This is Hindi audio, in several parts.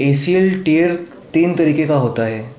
ACL टियर 3 तरीके का होता है।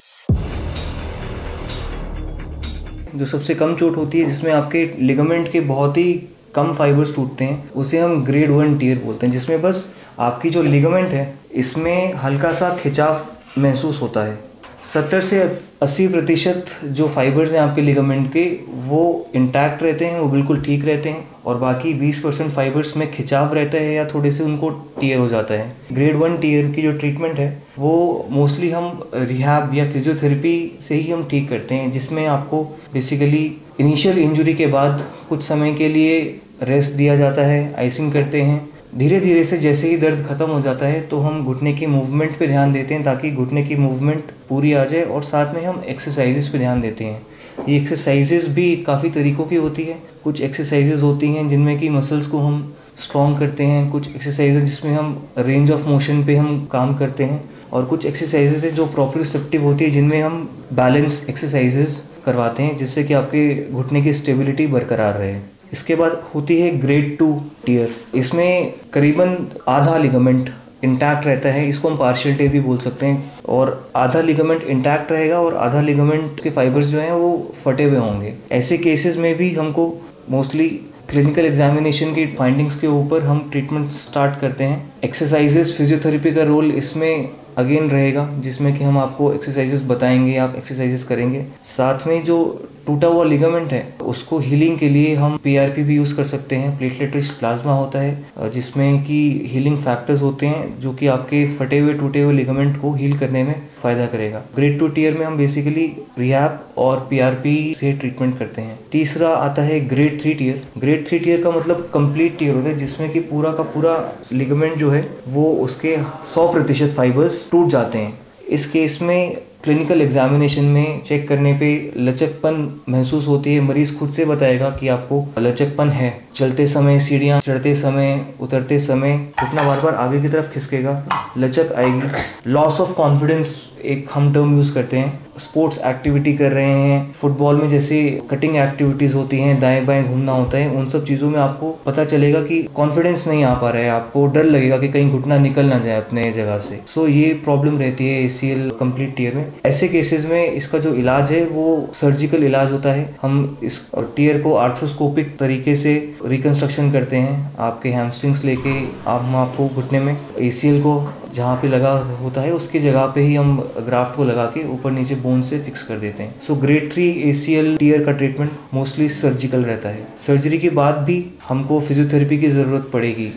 जो सबसे कम चोट होती है, जिसमें आपके लिगामेंट के बहुत ही कम फाइबर्स टूटते हैं, उसे हम ग्रेड 1 टियर बोलते हैं, जिसमें बस आपकी जो लिगामेंट है इसमें हल्का सा खिंचाव महसूस होता है। 70 से 80% जो फाइबर्स हैं आपके लिगामेंट के, वो इंटैक्ट रहते हैं, वो बिल्कुल ठीक रहते हैं, और बाकी 20% फाइबर्स में खिंचाव रहता है या थोड़े से उनको टियर हो जाता है। ग्रेड 1 टियर की जो ट्रीटमेंट है वो मोस्टली हम रिहैब या फिजियोथेरेपी से ही हम ठीक करते हैं, जिसमें आपको बेसिकली इनिशियल इंजरी के बाद कुछ समय के लिए रेस्ट दिया जाता है, आइसिंग करते हैं। धीरे धीरे से जैसे ही दर्द खत्म हो जाता है तो हम घुटने की मूवमेंट पे ध्यान देते हैं, ताकि घुटने की मूवमेंट पूरी आ जाए, और साथ में हम एक्सरसाइजेस पे ध्यान देते हैं। ये एक्सरसाइजेस भी काफ़ी तरीक़ों की होती है। कुछ एक्सरसाइजेस होती हैं जिनमें कि मसल्स को हम स्ट्रॉन्ग करते हैं, कुछ एक्सरसाइजेस जिसमें हम रेंज ऑफ मोशन पे हम काम करते हैं, और कुछ एक्सरसाइजेस हैं जो प्रोप्रियोसेप्टिव होती है, जिनमें हम बैलेंस एक्सरसाइजेस करवाते हैं, जिससे कि आपके घुटने की स्टेबिलिटी बरकरार रहे। इसके बाद होती है ग्रेड 2 टियर। इसमें करीबन आधा लिगामेंट इंटैक्ट रहता है, इसको हम पार्शियल टियर भी बोल सकते हैं, और आधा लिगामेंट इंटैक्ट रहेगा और आधा लिगामेंट के फाइबर्स जो हैं वो फटे हुए होंगे। ऐसे केसेस में भी हमको मोस्टली क्लिनिकल एग्जामिनेशन की फाइंडिंग्स के ऊपर हम ट्रीटमेंट स्टार्ट करते हैं। एक्सरसाइजेस, फिजियोथेरेपी का रोल इसमें अगेन रहेगा, जिसमें कि हम आपको एक्सरसाइजेस बताएंगे, आप एक्सरसाइजेस करेंगे। साथ में जो टूटा हुआ लिगामेंट है उसको हीलिंग के लिए हम PRP भी यूज़ कर सकते हैं। प्लेटलेट रिच प्लाज्मा होता है, जिसमें कि हीलिंग फैक्टर्स होते हैं जो कि आपके फटे हुए टूटे हुए लिगामेंट को हील करने में फ़ायदा करेगा। ग्रेड 2 टियर में हम बेसिकली रिहैब और PRP से ट्रीटमेंट करते हैं। तीसरा आता है ग्रेड 3 टियर। ग्रेड 3 टियर का मतलब कंप्लीट टियर होता है, जिसमें कि पूरा का पूरा लिगामेंट जो है वो उसके 100% फाइबर्स टूट जाते हैं। इस केस में क्लिनिकल एग्जामिनेशन में चेक करने पे लचकपन महसूस होती है। मरीज़ खुद से बताएगा कि आपको लचकपन है। चलते समय, सीढ़ियाँ चढ़ते समय, उतरते समय घुटना बार बार आगे की तरफ खिसकेगा, लचक आएगी। लॉस ऑफ कॉन्फिडेंस एक हम टर्म यूज़ करते हैं। स्पोर्ट्स एक्टिविटी कर रहे हैं, फुटबॉल में जैसे कटिंग एक्टिविटीज़ होती हैं, दाएं बाएं घूमना होता है, उन सब चीज़ों में आपको पता चलेगा कि कॉन्फिडेंस नहीं आ पा रहा है, आपको डर लगेगा कि कहीं घुटना निकल ना जाए अपने जगह से। सो ये प्रॉब्लम रहती है ACL कंप्लीट टियर में। ऐसे केसेस में इसका जो इलाज है वो सर्जिकल इलाज होता है। हम इस टियर को आर्थ्रोस्कोपिक तरीके से रिकंस्ट्रक्शन करते हैं। आपके हैमस्ट्रिंग्स लेके हम आपको घुटने में ACL को जहाँ पे लगा होता है उसकी जगह पे ही हम ग्राफ्ट को लगा के ऊपर नीचे बोन से फिक्स कर देते हैं। सो ग्रेड 3 ACL टियर का ट्रीटमेंट मोस्टली सर्जिकल रहता है। सर्जरी के बाद भी हमको फिजियोथेरेपी की ज़रूरत पड़ेगी।